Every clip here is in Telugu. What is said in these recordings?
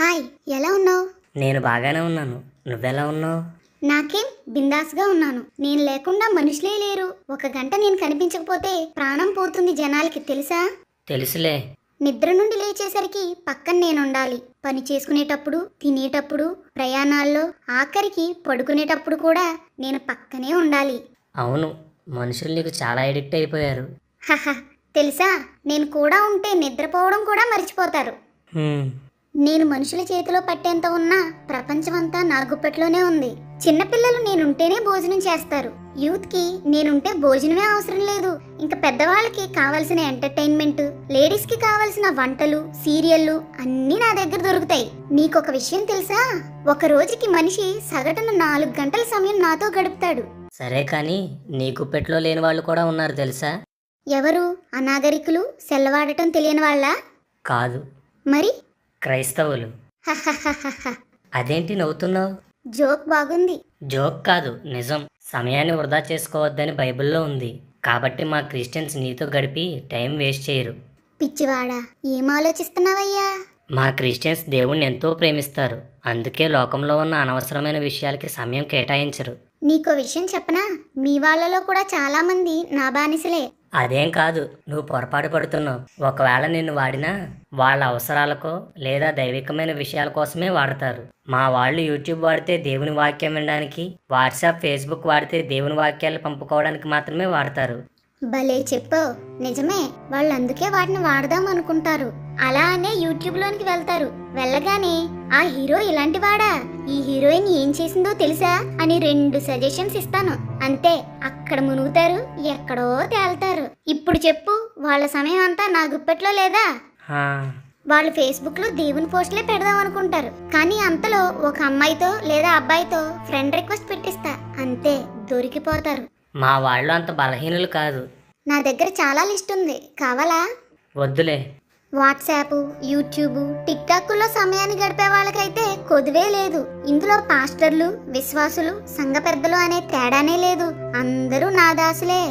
హాయ్, ఎలా ఉన్నావు? నేను బాగానే ఉన్నాను. నువ్వెలా ఉన్నావు? నాకేం బిందాస్గా ఉన్నాను. నేను లేకుండా మనుషులే లేరు. ఒక గంట నేను కనిపించకపోతే ప్రాణం పోతుంది జనాలకి, తెలుసా? తెలుసులే. నిద్ర నుండి లేచేసరికి పక్కన నేనుండాలి. పని చేసుకునేటప్పుడు, తినేటప్పుడు, ప్రయాణాల్లో, ఆఖరికి పడుకునేటప్పుడు కూడా నేను పక్కనే ఉండాలి. అవును, మనుషులు నీకు చాలా ఎడిక్ట్ అయిపోయారు. హహ, తెలుసా, నేను కూడా ఉంటే నిద్రపోవడం కూడా మర్చిపోతారు. నేను మనుషుల చేతిలో పట్టేంత ఉన్నా ప్రపంచమంతా నా గుప్పెట్లోనే ఉంది. చిన్నపిల్లలు నేనుంటేనే భోజనం చేస్తారు. యూత్కి నేనుంటే భోజనమే అవసరం లేదు. ఇంకా పెద్దవాళ్ళకి కావాల్సిన ఎంటర్టైన్మెంట్, లేడీస్కి కావాల్సిన వంటలు, సీరియళ్ళు అన్నీ నా దగ్గర దొరుకుతాయి. నీకొక విషయం తెలుసా? ఒక రోజుకి మనిషి సగటున 4 గంటల సమయం నాతో గడుపుతాడు. సరే కానీ నీ గుప్పెట్లో లేని వాళ్ళు కూడా ఉన్నారు తెలుసా? ఎవరు? అనాగరికులు, సెల్లవాడటం తెలియని వాళ్ళ? కాదు, మరి క్రైస్తవులు. హహహహహ. అదేంటి నవ్వుతున్నావు? జోక్ బాగుంది. జోక్ కాదు, నిజం. సమయాన్ని వృధా చేసుకోవద్దని బైబిల్లో ఉంది. కాబట్టి మా క్రిస్టియన్స్ నీతో గడిపి టైం వేస్ట్ చేయరు. పిచ్చివాడా, ఏం ఆలోచిస్తున్నావయ్యా? మా క్రిస్టియన్స్ దేవుణ్ణి ఎంతో ప్రేమిస్తారు. అందుకే లోకంలో ఉన్న అనవసరమైన విషయాలకి సమయం కేటాయించరు. నీకో విషయం చెప్పనా? మీ వాళ్ళలో కూడా చాలా మంది నా బానిసలే. అదేం కాదు, నువ్వు పొరపాటు పడుతున్నావు. ఒకవేళ నిన్ను వాడినా వాళ్ళ అవసరాలకో లేదా దైవికమైన విషయాల కోసమే వాడతారు. మా వాళ్ళు యూట్యూబ్ వాడితే దేవుని వాక్యం వినడానికి, వాట్సాప్, ఫేస్బుక్ వాడితే దేవుని వాక్యాలు పంపుకోవడానికి మాత్రమే వాడతారు. భలే చెప్పావు. నిజమే, వాళ్ళు అందుకే వాటిని వాడదాం అనుకుంటారు. అలా అనే యూట్యూబ్లోనికి వెళ్తారు. వెళ్ళగానే ఆ హీరో ఇలాంటి వాడా, ఈ హీరోయిన్ ఏం చేసిందో తెలుసా అని 2 సజెషన్స్ ఇస్తాను. అంతే, అక్కడ మునుగుతారు, ఎక్కడో తేల్తారు. ఇప్పుడు చెప్పు, వాళ్ళ సమయం అంతా నా గుప్పెట్లో లేదా? వాళ్ళు ఫేస్బుక్ లో దేవుని పోస్టులే పెడదాం అనుకుంటారు. కానీ అంతలో ఒక అమ్మాయితో లేదా అబ్బాయితో ఫ్రెండ్ రిక్వెస్ట్ పెట్టిస్తా, అంతే దొరికిపోతారు. మా వాళ్ళు అంత బలహీనులు కాదు. నా దగ్గర చాలా లిస్ట్ ఉంది, కావాలా? వద్దులే. వాట్సాప్, యూట్యూబ్, టిక్ టాక్లో సమయాన్ని గడిపే వాళ్ళకైతే కొదువే లేదు. ఇందులో పాస్టర్లు, విశ్వాసులు, సంఘ పెద్దలు అనే తేడానే లేదు. అందరూ నా దాసులే.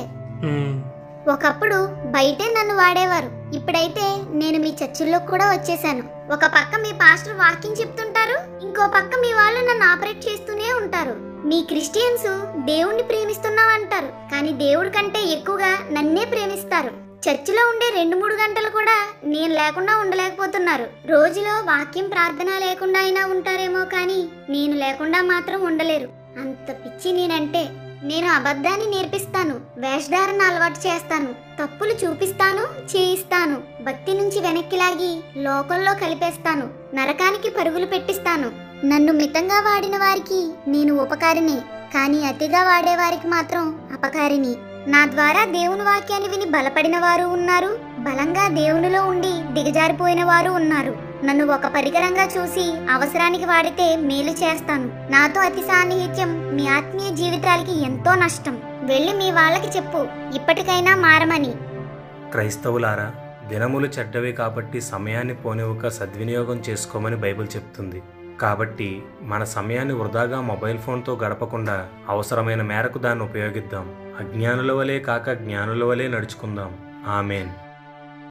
ఒకప్పుడు బయటే నన్ను వాడేవారు. ఇప్పుడైతే నేను మీ చర్చిల్లో కూడా వచ్చేసాను. ఒక పక్క మీ పాస్టర్ వాక్యం చెప్తుంటారు, ఇంకో పక్క మీ వాళ్ళు నన్ను ఆపరేట్ చేస్తూనే ఉంటారు. మీ క్రిస్టియన్స్ దేవుణ్ణి ప్రేమిస్తున్నామంటారు, కానీ దేవుడి కంటే ఎక్కువగా నన్నే ప్రేమిస్తారు. చర్చిలో ఉండే 2-3 గంటలు కూడా నేను లేకుండా ఉండలేకపోతున్నారు. రోజులో వాక్యం, ప్రార్థన లేకుండా అయినా ఉంటారేమో, కానీ నేను లేకుండా మాత్రం ఉండలేరు. అంత పిచ్చి నేనంటే. నేను అబద్ధాన్ని నేర్పిస్తాను, వేషధారణ అలవాటు చేస్తాను, తప్పులు చూపిస్తాను, చేయిస్తాను, భక్తి నుంచి వెనక్కి లాగి లోకంలో కలిపేస్తాను, నరకానికి పరుగులు పెట్టిస్తాను. నన్ను మితంగా వాడిన వారికి నేను ఉపకారిని, కానీ అతిగా వాడేవారికి మాత్రం అపకారిని. నా ద్వారా దేవుని వాక్యాన్ని విని బలపడిన వారు ఉన్నారు, బలంగా దేవునిలో ఉండి దిగజారిపోయిన వారు ఉన్నారు. నన్ను ఒక పరికరంగా చూసి అవసరానికి వాడితే మేలు చేస్తాను. నాతో అతి సాన్నిహిత్యం మీ ఆత్మీయ జీవితాలకి ఎంతో నష్టం. వెళ్ళి మీ వాళ్ళకి చెప్పు, ఇప్పటికైనా మారమని. క్రైస్తవులారా, దినములు చెడ్డవి కాబట్టి సమయాన్ని పోనివ్వక సద్వినియోగం చేసుకోమని బైబిల్ చెప్తుంది. కాబట్టి మన సమయాన్ని వృధాగా మొబైల్ ఫోన్తో గడపకుండా అవసరమైన మేరకు దాన్ని ఉపయోగిద్దాం. అజ్ఞానుల వలె కాక జ్ఞానుల వలె నడుచుకుందాం. ఆమేన్.